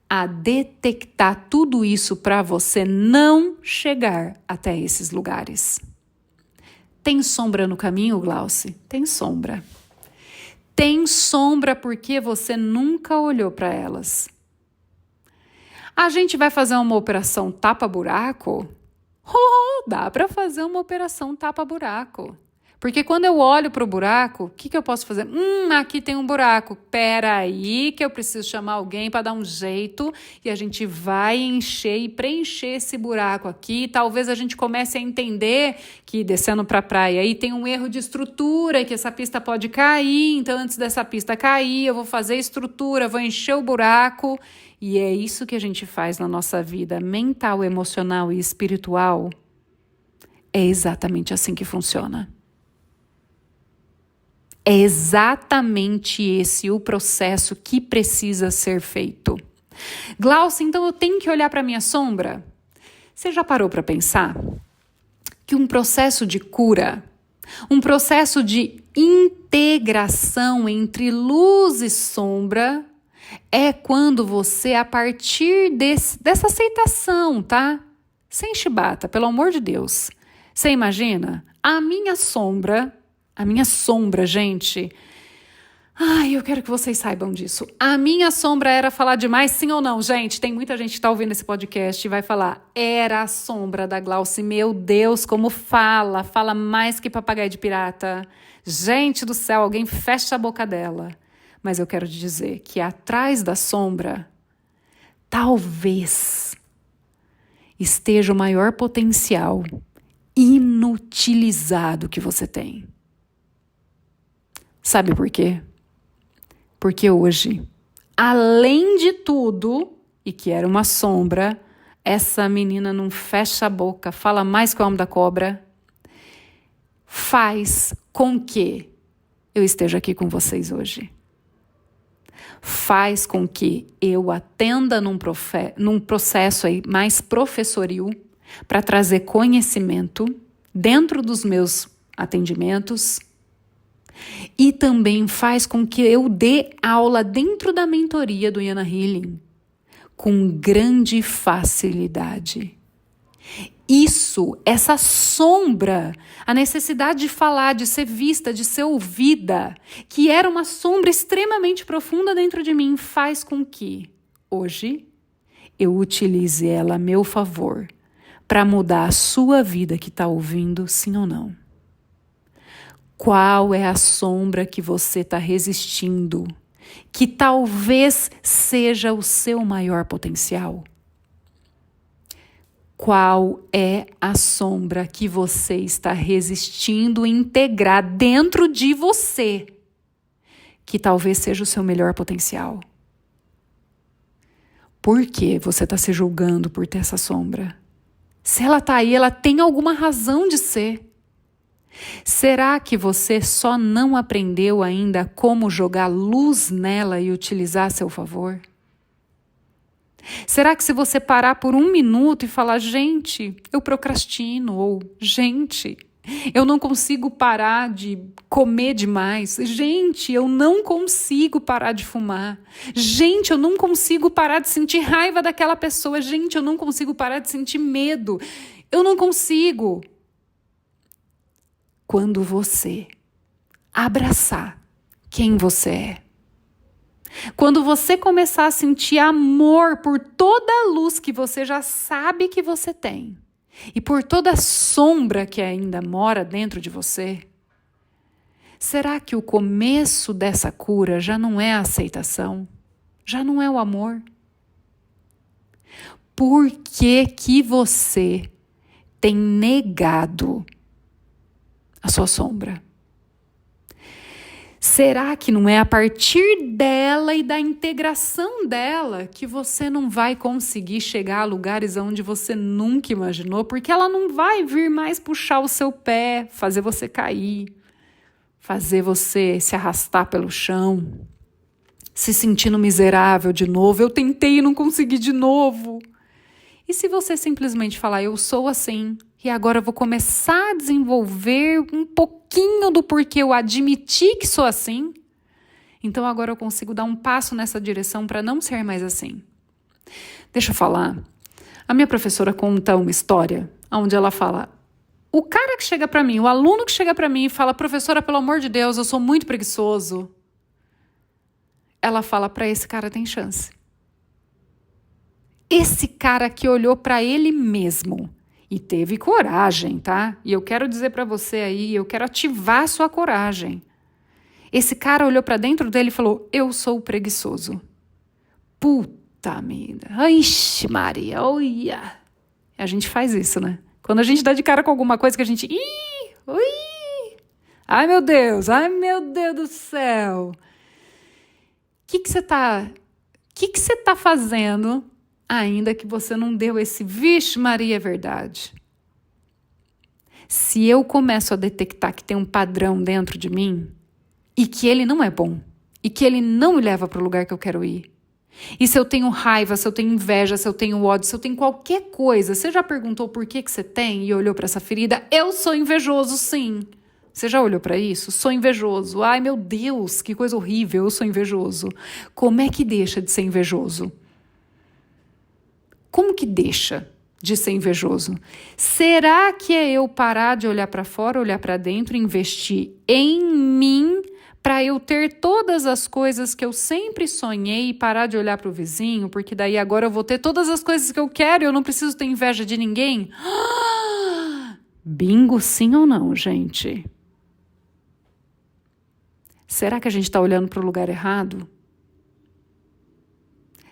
a detectar tudo isso para você não chegar até esses lugares. Tem sombra no caminho, Glauce? Tem sombra. Tem sombra porque você nunca olhou para elas. A gente vai fazer uma operação tapa-buraco? Dá para fazer uma operação tapa-buraco. Porque quando eu olho para o buraco, o que eu posso fazer? Aqui tem um buraco. Pera aí que eu preciso chamar alguém para dar um jeito e a gente vai encher e preencher esse buraco aqui. Talvez a gente comece a entender que descendo para a praia aí tem um erro de estrutura e que essa pista pode cair. Então, antes dessa pista cair, eu vou fazer estrutura, vou encher o buraco. E é isso que a gente faz na nossa vida mental, emocional e espiritual. É exatamente assim que funciona. É exatamente esse o processo que precisa ser feito. Glauce, então eu tenho que olhar para a minha sombra? Você já parou para pensar que um processo de cura, um processo de integração entre luz e sombra, É quando você, a partir dessa aceitação, tá? Sem chibata, pelo amor de Deus. Você imagina? A minha sombra, gente. Ai, eu quero que vocês saibam disso. A minha sombra era falar demais, sim ou não, gente? Tem muita gente que tá ouvindo esse podcast e vai falar, era a sombra da Glauci. Meu Deus, como fala mais que papagaio de pirata. Gente do céu, alguém fecha a boca dela. Mas eu quero te dizer que atrás da sombra, talvez esteja o maior potencial inutilizado que você tem. Sabe por quê? Porque hoje, além de tudo, e que era uma sombra, essa menina não fecha a boca, fala mais que o homem da cobra, faz com que eu esteja aqui com vocês hoje. Faz com que eu atenda num processo aí mais professoril para trazer conhecimento dentro dos meus atendimentos e também faz com que eu dê aula dentro da mentoria do Yana Healing com grande facilidade. Essa sombra, a necessidade de falar, de ser vista, de ser ouvida, que era uma sombra extremamente profunda dentro de mim, faz com que, hoje, eu utilize ela a meu favor para mudar a sua vida que está ouvindo, sim ou não. Qual é a sombra que você está resistindo, que talvez seja o seu maior potencial? Qual é a sombra que você está resistindo integrar dentro de você, que talvez seja o seu melhor potencial? Por que você está se julgando por ter essa sombra? Se ela está aí, ela tem alguma razão de ser. Será que você só não aprendeu ainda como jogar luz nela e utilizar a seu favor? Será que se você parar por 1 minuto e falar, gente, eu procrastino, ou gente, eu não consigo parar de comer demais, gente, eu não consigo parar de fumar, gente, eu não consigo parar de sentir raiva daquela pessoa, gente, eu não consigo parar de sentir medo, eu não consigo. Quando você abraçar quem você é, quando você começar a sentir amor por toda a luz que você já sabe que você tem e por toda a sombra que ainda mora dentro de você, será que o começo dessa cura já não é a aceitação? Já não é o amor? Por que você tem negado a sua sombra? Será que não é a partir dela e da integração dela que você não vai conseguir chegar a lugares onde você nunca imaginou? Porque ela não vai vir mais puxar o seu pé, fazer você cair, fazer você se arrastar pelo chão, se sentindo miserável de novo. Eu tentei e não consegui de novo. E se você simplesmente falar, eu sou assim, e agora eu vou começar a desenvolver um pouquinho do porquê eu admiti que sou assim, então agora eu consigo dar um passo nessa direção para não ser mais assim. Deixa eu falar. A minha professora conta uma história onde ela fala, o cara que chega para mim, o aluno que chega para mim e fala, professora, pelo amor de Deus, eu sou muito preguiçoso. Ela fala, para esse cara tem chance. Esse cara que olhou para ele mesmo e teve coragem, tá? E eu quero dizer para você aí, eu quero ativar a sua coragem. Esse cara olhou para dentro dele e falou, eu sou preguiçoso. Puta merda. Ixi, Maria, olha. A gente faz isso, né? Quando a gente dá de cara com alguma coisa que a gente... Ai, meu Deus do céu. O que você tá fazendo... ainda que você não deu esse vixe Maria, é verdade. Se eu começo a detectar que tem um padrão dentro de mim e que ele não é bom e que ele não me leva para o lugar que eu quero ir, e se eu tenho raiva, se eu tenho inveja, se eu tenho ódio, se eu tenho qualquer coisa, você já perguntou por que você tem e olhou para essa ferida? Eu sou invejoso, sim. Você já olhou para isso? Sou invejoso. Ai, meu Deus, que coisa horrível, eu sou invejoso. Como é que deixa de ser invejoso? Como que deixa de ser invejoso? Será que é eu parar de olhar para fora, olhar para dentro, investir em mim para eu ter todas as coisas que eu sempre sonhei e parar de olhar para o vizinho, porque daí agora eu vou ter todas as coisas que eu quero e eu não preciso ter inveja de ninguém? Bingo, sim ou não, gente? Será que a gente está olhando para o lugar errado?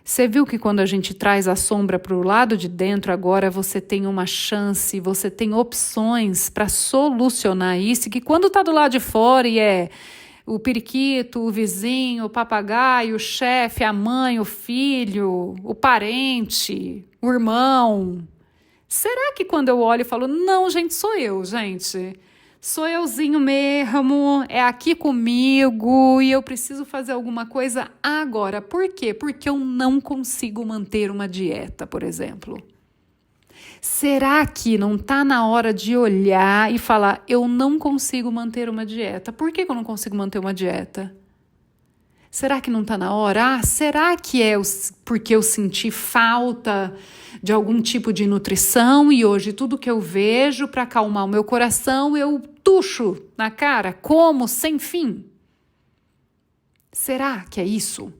Você viu que quando a gente traz a sombra para o lado de dentro, agora você tem uma chance, você tem opções para solucionar isso, e que quando está do lado de fora e é o periquito, o vizinho, o papagaio, o chefe, a mãe, o filho, o parente, o irmão. Será que quando eu olho e falo, não, gente, sou eu, gente. Sou euzinho mesmo, é aqui comigo e eu preciso fazer alguma coisa agora. Por quê? Porque eu não consigo manter uma dieta, por exemplo. Será que não está na hora de olhar e falar, eu não consigo manter uma dieta? Por que eu não consigo manter uma dieta? Será que não está na hora? Será que é porque eu senti falta de algum tipo de nutrição e hoje tudo que eu vejo para acalmar o meu coração eu tucho na cara, como sem fim? Será que é isso?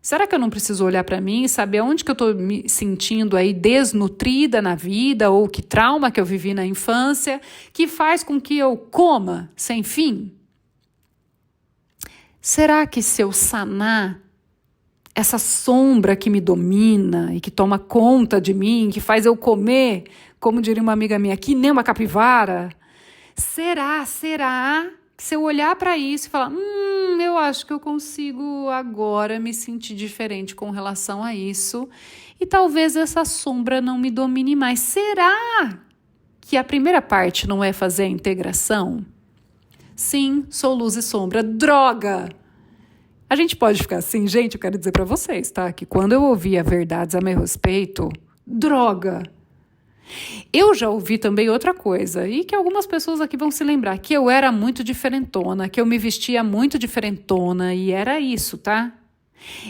Será que eu não preciso olhar para mim e saber onde que eu estou me sentindo aí desnutrida na vida ou que trauma que eu vivi na infância que faz com que eu coma sem fim? Será que se eu sanar essa sombra que me domina e que toma conta de mim, que faz eu comer, como diria uma amiga minha, que nem uma capivara? Será que se eu olhar para isso e falar, eu acho que eu consigo agora me sentir diferente com relação a isso e talvez essa sombra não me domine mais. Será que a primeira parte não é fazer a integração? Sim, sou luz e sombra. Droga! A gente pode ficar assim, gente, eu quero dizer para vocês, tá? Que quando eu ouvia verdades a meu respeito, droga! Eu já ouvi também outra coisa, e que algumas pessoas aqui vão se lembrar, que eu era muito diferentona, que eu me vestia muito diferentona, e era isso, tá?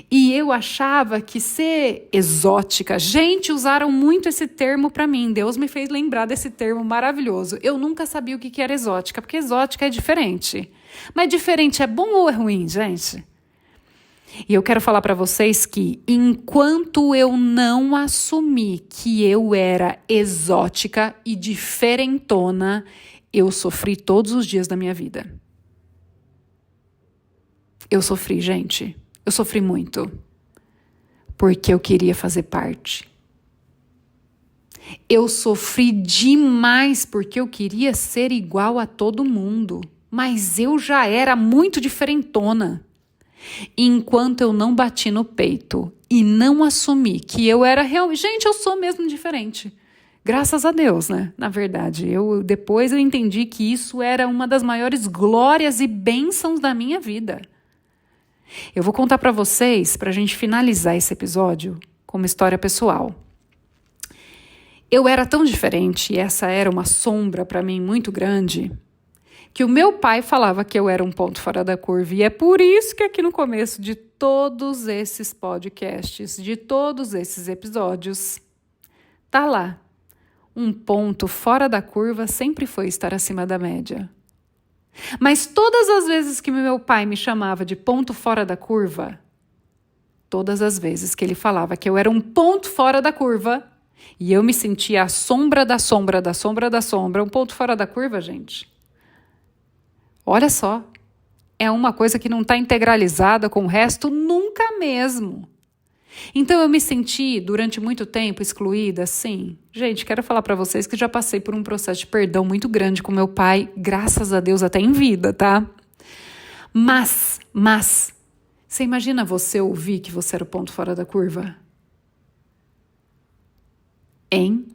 E eu achava que ser exótica, gente, usaram muito esse termo para mim, Deus me fez lembrar desse termo maravilhoso. Eu nunca sabia o que era exótica, porque exótica é diferente. Mas diferente é bom ou é ruim, gente? E eu quero falar para vocês que enquanto eu não assumi que eu era exótica e diferentona, eu sofri todos os dias da minha vida. Eu sofri, gente. Eu sofri muito. Porque eu queria fazer parte. Eu sofri demais porque eu queria ser igual a todo mundo. Mas eu já era muito diferentona. Enquanto eu não bati no peito e não assumi que eu era realmente... Gente, eu sou mesmo diferente. Graças a Deus, né? Na verdade, depois eu entendi que isso era uma das maiores glórias e bênçãos da minha vida. Eu vou contar para vocês, para a gente finalizar esse episódio, com uma história pessoal. Eu era tão diferente, e essa era uma sombra para mim muito grande, que o meu pai falava que eu era um ponto fora da curva. E é por isso que aqui no começo de todos esses podcasts, de todos esses episódios, tá lá. Um ponto fora da curva sempre foi estar acima da média. Mas todas as vezes que meu pai me chamava de ponto fora da curva, todas as vezes que ele falava que eu era um ponto fora da curva, e eu me sentia a sombra da sombra da sombra da sombra, um ponto fora da curva, gente. Olha só, é uma coisa que não está integralizada com o resto nunca mesmo. Então eu me senti durante muito tempo excluída, sim. Gente, quero falar para vocês que já passei por um processo de perdão muito grande com meu pai, graças a Deus até em vida, tá? Mas, você imagina você ouvir que você era o ponto fora da curva? Hein?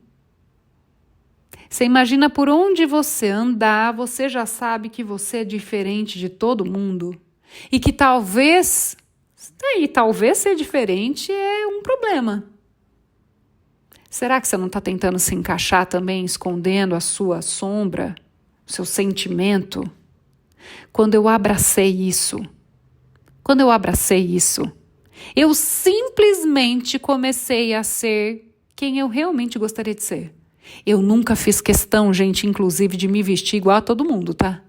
Você imagina por onde você andar, você já sabe que você é diferente de todo mundo e que talvez ser diferente é um problema. Será que você não está tentando se encaixar também, escondendo a sua sombra, seu sentimento, quando eu abracei isso. Eu simplesmente comecei a ser quem eu realmente gostaria de ser. Eu nunca fiz questão, gente, inclusive, de me vestir igual a todo mundo, tá?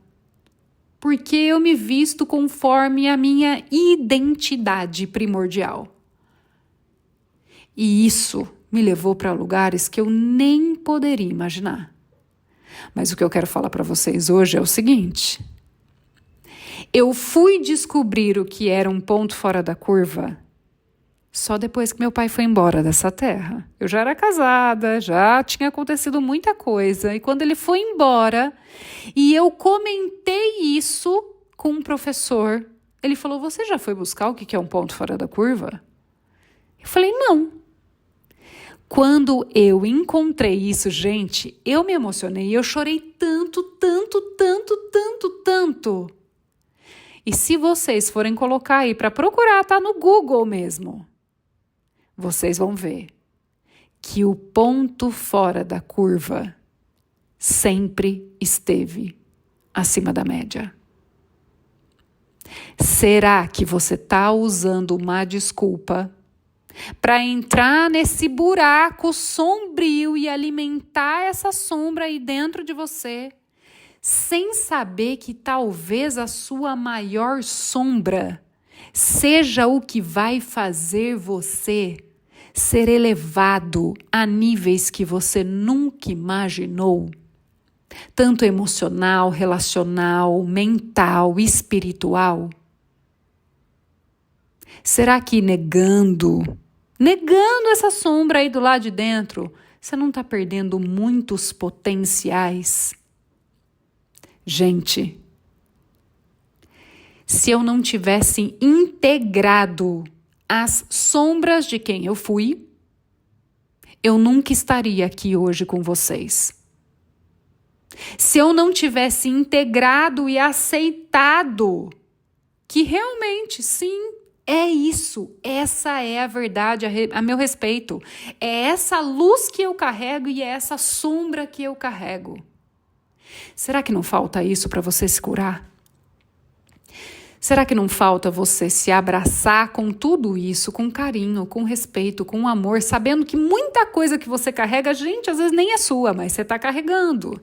Porque eu me visto conforme a minha identidade primordial. E isso me levou para lugares que eu nem poderia imaginar. Mas o que eu quero falar para vocês hoje é o seguinte: eu fui descobrir o que era um ponto fora da curva só depois que meu pai foi embora dessa terra. Eu já era casada, já tinha acontecido muita coisa. E quando ele foi embora, e eu comentei isso com um professor, ele falou: você já foi buscar o que é um ponto fora da curva? Eu falei: não. Quando eu encontrei isso, gente, eu me emocionei. Eu chorei tanto. E se vocês forem colocar aí para procurar, tá no Google mesmo, vocês vão ver que o ponto fora da curva sempre esteve acima da média. Será que você está usando uma desculpa para entrar nesse buraco sombrio e alimentar essa sombra aí dentro de você, sem saber que talvez a sua maior sombra seja o que vai fazer você ser elevado a níveis que você nunca imaginou? Tanto emocional, relacional, mental, espiritual. Será que negando essa sombra aí do lado de dentro, você não está perdendo muitos potenciais? Gente, se eu não tivesse integrado as sombras de quem eu fui, eu nunca estaria aqui hoje com vocês. Se eu não tivesse integrado e aceitado que realmente, sim, é isso, essa é a verdade a meu respeito. É essa luz que eu carrego e é essa sombra que eu carrego. Será que não falta isso para você se curar? Será que não falta você se abraçar com tudo isso, com carinho, com respeito, com amor, sabendo que muita coisa que você carrega, gente, às vezes nem é sua, mas você está carregando?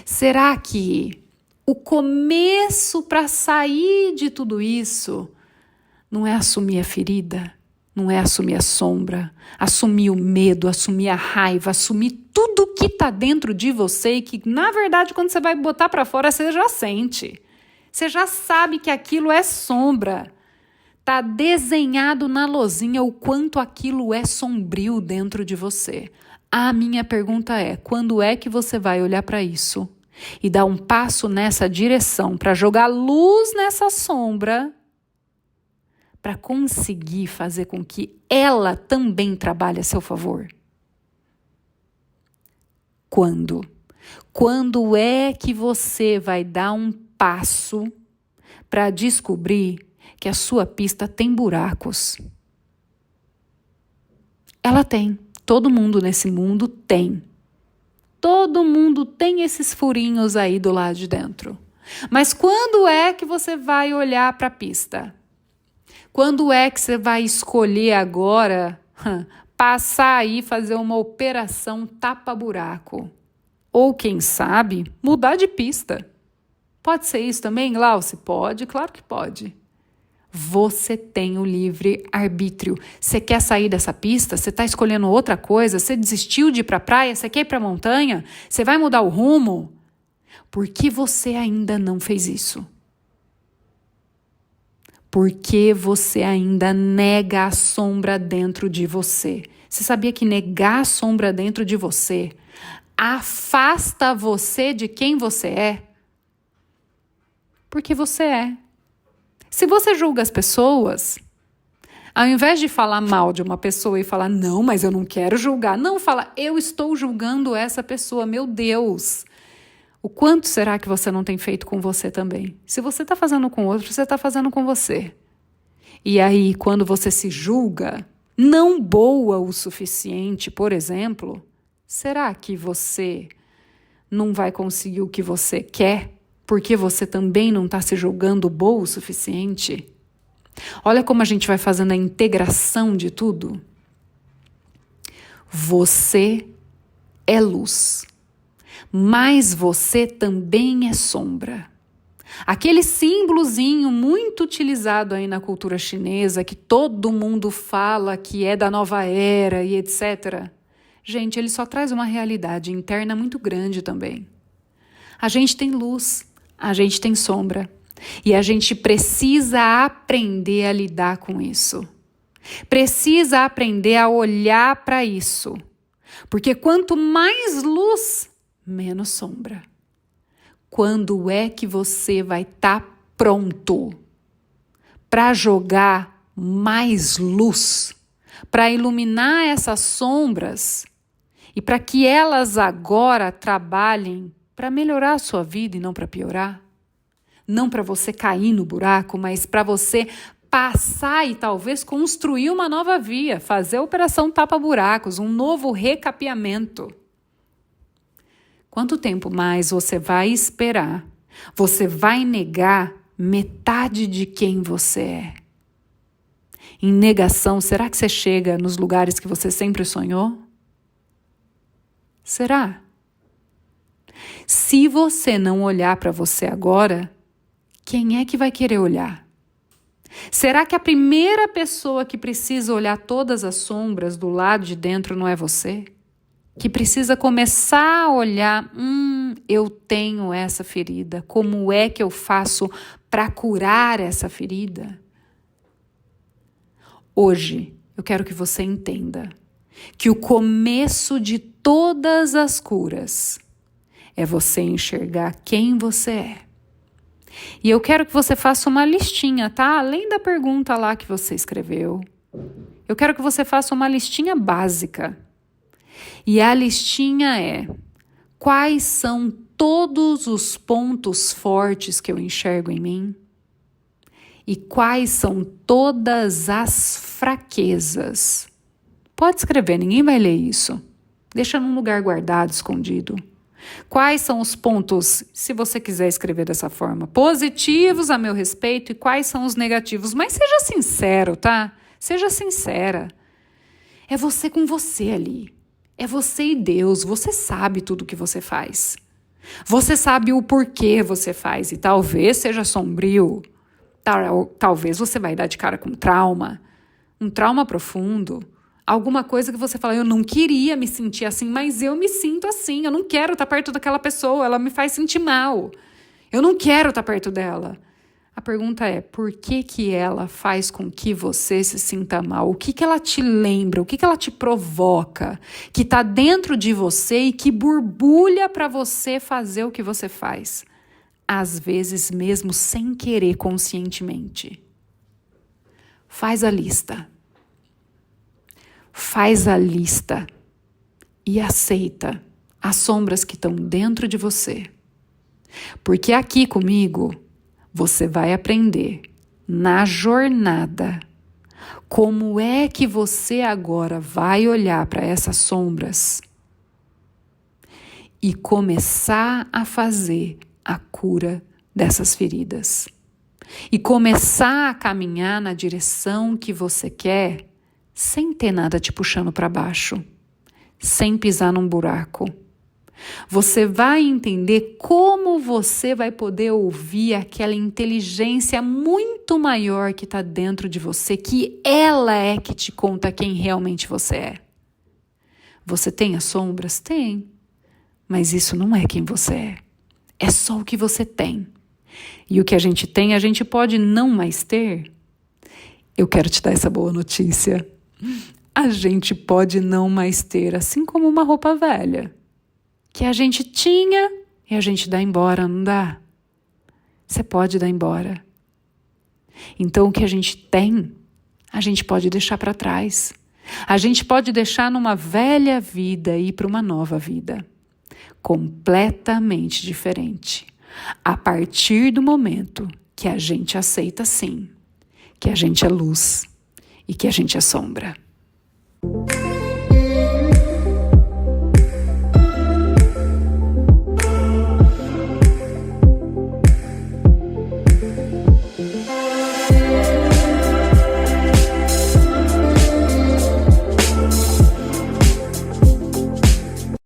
Será que o começo para sair de tudo isso não é assumir a ferida, não é assumir a sombra, assumir o medo, assumir a raiva, assumir tudo que está dentro de você e que, na verdade, quando você vai botar para fora, você já sente. Você já sabe que aquilo é sombra. Está desenhado na lousinha o quanto aquilo é sombrio dentro de você. A minha pergunta é: quando é que você vai olhar para isso e dar um passo nessa direção para jogar luz nessa sombra, para conseguir fazer com que ela também trabalhe a seu favor? Quando? Quando é que você vai dar um passo para descobrir que a sua pista tem buracos? Ela tem. Todo mundo nesse mundo tem. Todo mundo tem esses furinhos aí do lado de dentro. Mas quando é que você vai olhar para a pista? Quando é que você vai escolher agora passar aí e fazer uma operação tapa-buraco? Ou, quem sabe, mudar de pista? Pode ser isso também, Glauce? Pode, claro que pode. Você tem o livre arbítrio. Você quer sair dessa pista? Você está escolhendo outra coisa? Você desistiu de ir para a praia? Você quer ir para a montanha? Você vai mudar o rumo? Por que você ainda não fez isso? Porque você ainda nega a sombra dentro de você. Você sabia que negar a sombra dentro de você afasta você de quem você é? Porque você é. Se você julga as pessoas, ao invés de falar mal de uma pessoa e falar: não, mas eu não quero julgar. Não, fala: eu estou julgando essa pessoa, meu Deus. O quanto será que você não tem feito com você também? Se você está fazendo com outro, você está fazendo com você. E aí, quando você se julga não boa o suficiente, por exemplo, será que você não vai conseguir o que você quer, porque você também não está se julgando boa o suficiente? Olha como a gente vai fazendo a integração de tudo. Você é luz, mas você também é sombra. Aquele símbolozinho muito utilizado aí na cultura chinesa, que todo mundo fala que é da nova era e etc. Gente, ele só traz uma realidade interna muito grande também. A gente tem luz, a gente tem sombra. E a gente precisa aprender a lidar com isso. Precisa aprender a olhar para isso. Porque quanto mais luz, menos sombra. Quando é que você vai estar pronto para jogar mais luz, para iluminar essas sombras e para que elas agora trabalhem para melhorar a sua vida e não para piorar? Não para você cair no buraco, mas para você passar e talvez construir uma nova via, fazer a operação tapa-buracos, um novo recapeamento. Quanto tempo mais você vai esperar? Você vai negar metade de quem você é. Em negação, será que você chega nos lugares que você sempre sonhou? Será? Se você não olhar para você agora, quem é que vai querer olhar? Será que a primeira pessoa que precisa olhar todas as sombras do lado de dentro não é você? Que precisa começar a olhar, eu tenho essa ferida, como é que eu faço para curar essa ferida? Hoje, eu quero que você entenda que o começo de todas as curas é você enxergar quem você é. E eu quero que você faça uma listinha, tá? Além da pergunta lá que você escreveu, eu quero que você faça uma listinha básica. E a listinha é: quais são todos os pontos fortes que eu enxergo em mim? E quais são todas as fraquezas? Pode escrever, ninguém vai ler isso. Deixa num lugar guardado, escondido. Quais são os pontos, se você quiser escrever dessa forma, positivos a meu respeito e quais são os negativos? Mas seja sincero, tá? Seja sincera. É você com você ali. É você e Deus. Você sabe tudo o que você faz. Você sabe o porquê você faz e talvez seja sombrio. Talvez você vai dar de cara com um trauma profundo. Alguma coisa que você fala, eu não queria me sentir assim, mas eu me sinto assim. Eu não quero estar perto daquela pessoa, ela me faz sentir mal. Eu não quero estar perto dela. A pergunta é, por que ela faz com que você se sinta mal? O que ela te lembra? O que ela te provoca? Que está dentro de você e que borbulha para você fazer o que você faz. Às vezes mesmo sem querer conscientemente. Faz a lista. Faz a lista e aceita as sombras que estão dentro de você. Porque aqui comigo, você vai aprender na jornada como é que você agora vai olhar para essas sombras e começar a fazer a cura dessas feridas. E começar a caminhar na direção que você quer, sem ter nada te puxando para baixo, sem pisar num buraco. Você vai entender como você vai poder ouvir aquela inteligência muito maior que está dentro de você, que ela é que te conta quem realmente você é. Você tem as sombras? Tem. Mas isso não é quem você é. É só o que você tem. E o que a gente tem, a gente pode não mais ter. Eu quero te dar essa boa notícia. A gente pode não mais ter, assim como uma roupa velha, que a gente tinha e a gente dá embora, não dá? Você pode dar embora. Então o que a gente tem, a gente pode deixar para trás. A gente pode deixar numa velha vida e ir para uma nova vida. Completamente diferente. A partir do momento que a gente aceita sim, que a gente é luz e que a gente é sombra.